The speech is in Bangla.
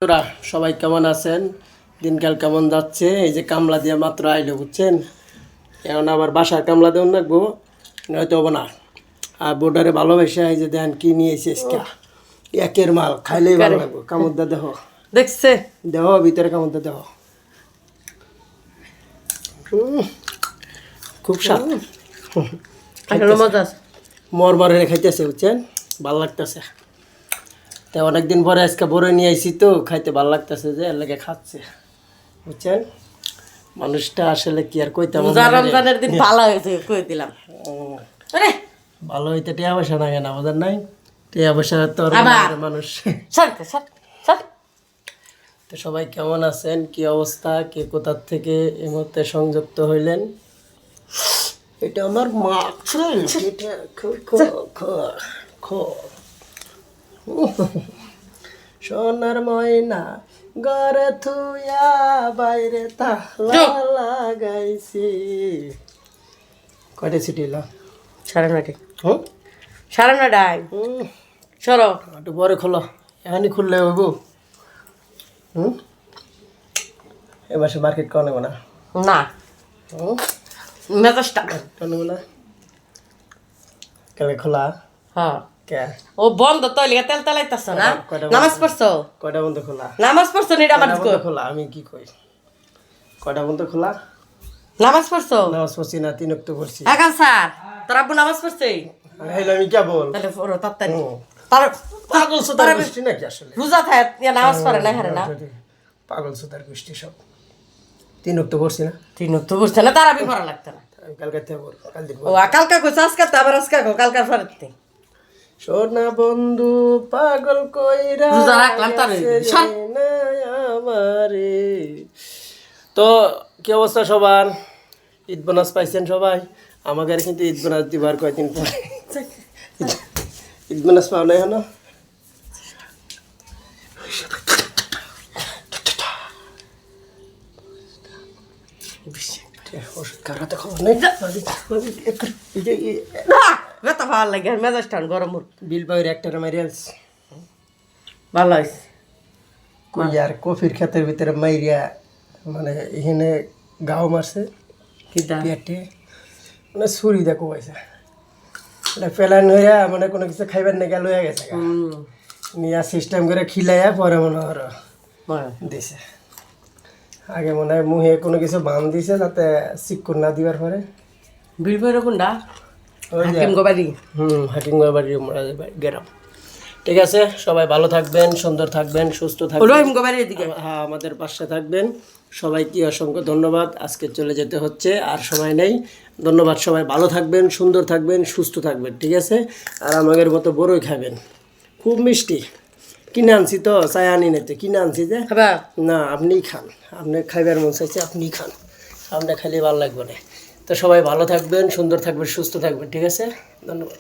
তোরা সবাই কেমন আছেন? দিনকাল কেমন যাচ্ছে? এই যে কামলা দিয়ে মাত্র আইলো, বুঝছেন? এখন আবার বাসার কামলা দেওয়ান লাগবো, নয়তো হবো না। আর বোর্ডারে ভালোবাসা, এই যে দেন কি নিয়ে এসেছে, একের মাল খাইলেই ভালো লাগবো। কামড়দা দেহ দেখছে, দেহ ভিতরে কামড়দা দেহ, খুব স্বাদ, মজা মরমরে খাইতেছে, বুঝছেন? ভাল লাগতেছে। তো অনেকদিন পরে আজকে বড় নিয়ে আইসি, তো খাইতে ভালো লাগতেছে, যে এর লাগে খাচ্ছে, বুঝছেন? মানুষটা আসলে কি আর কইতাম, রমজানের দিন ভালো হয়েছে কই দিলাম। ভালো হইতে টিয়া পয়সা না কেনা, বোঝেন নাই? টিয়া পয়সা তো মানুষ। তো সবাই কেমন আছেন, কি অবস্থা, কে কোথার থেকে এই মুহূর্তে সংযুক্ত হইলেন? এটা আমার মা, সোনার ময়না ঘরে থুয়া বাইরে তালা লাগাইছি। কয়টা ছুটি এলো? 9:30। 9:30। চলো একটু পরে খোলো, এখানে খুললে হইব। এবার সে মার্কেট করা নেবো না, না মেজাজটা নেবো না। কেলে খোলা? হ্যাঁ, কে ও বন্ধ তো লিগা তেল তেলাইতাছ না? নামাজ পড়ছো? কয়টা বন্ধ খোলা? নামাজ পড়ছো নি? নামাজ খোলা, আমি কি কই? কয়টা বন্ধ খোলা? নামাজ পড়ছো? নামাজ পড়ছি না, 3 ওয়াক্ত পড়ছি। এখন স্যার তোর আব্বু নামাজ পড়ছে? আমি কে বল? তাহলে পড়ো তাড়াতাড়ি। পাগল সুতার গোষ্ঠী নাকি আসলে? রোজা থাকে নামাজ পড়ে না? হারে না, পাগল সুতার গোষ্ঠী সব। 3 ওয়াক্ত পড়ছি না? 3 ওয়াক্ত পড়ছে না? তারাবি পড়া লাগতো না? আমি কালকে থেকে পড়ব, কাল দিন। ও কালকা কইছ, আজকে তো আবার আজকে কালকার পরেতে। সোনা বন্ধু পাগল কইরা রোজা রাখলাম তার আমারে। তো কি অবস্থা সবার? ঈদ বোনাস পাইছেন সবাই? আমাদের কিন্তু ঈদ বোনাস দিবার কয়েকদিন পরে। ঈদ বোনাস পাও নাই হলো? ওষুধ খাওয়াতে খবর নেই। ব্যথা ভালো লাগে, মেজাজটা গরম। বিল পাইর একটা মাইরিয়ালস ভালো হয়েছে। আর কফির ক্ষেতের ভিতরে মাইরিয়া, মানে এখানে গাও মারছে পেটে, মানে ছুরি দেখো পাইছে, মানে ফেলান হইয়া, মানে কোনো কিছু খাইবার না গেল হয়ে গেছে, নিয়ে সিস্টেম করে খিলাইয়া পরে মনে হয় দিছে। আগে মনে হয় মুহে কোনো কিছু বান দিছে যাতে চিকুর না দিবার পরে। বিল পাইর কোনটা? হাকিম গোবাড়ি। হাকিম গোবাড়ি গেরাম। ঠিক আছে, সবাই ভালো থাকবেন, সুন্দর থাকবেন, সুস্থ থাকবেন। হ্যাঁ, আমাদের পাশে থাকবেন। সবাইকে অসংখ্য ধন্যবাদ। আজকে চলে যেতে হচ্ছে, আর সময় নেই। ধন্যবাদ, সবাই ভালো থাকবেন, সুন্দর থাকবেন, সুস্থ থাকবেন, ঠিক আছে? আর আমাদের মতো বড়ই খাবেন, খুব মিষ্টি। কিনে আনছি তো, চাই আনি নাই তো, কিনে আনছি যে। না, আপনিই খান, আপনি খাইবার মন চাইছে, আপনিই খান, আপনি খাইলে ভালো লাগবে না। তো সবাই ভালো থাকবেন, সুন্দর থাকবেন, সুস্থ থাকবেন, ঠিক আছে? ধন্যবাদ।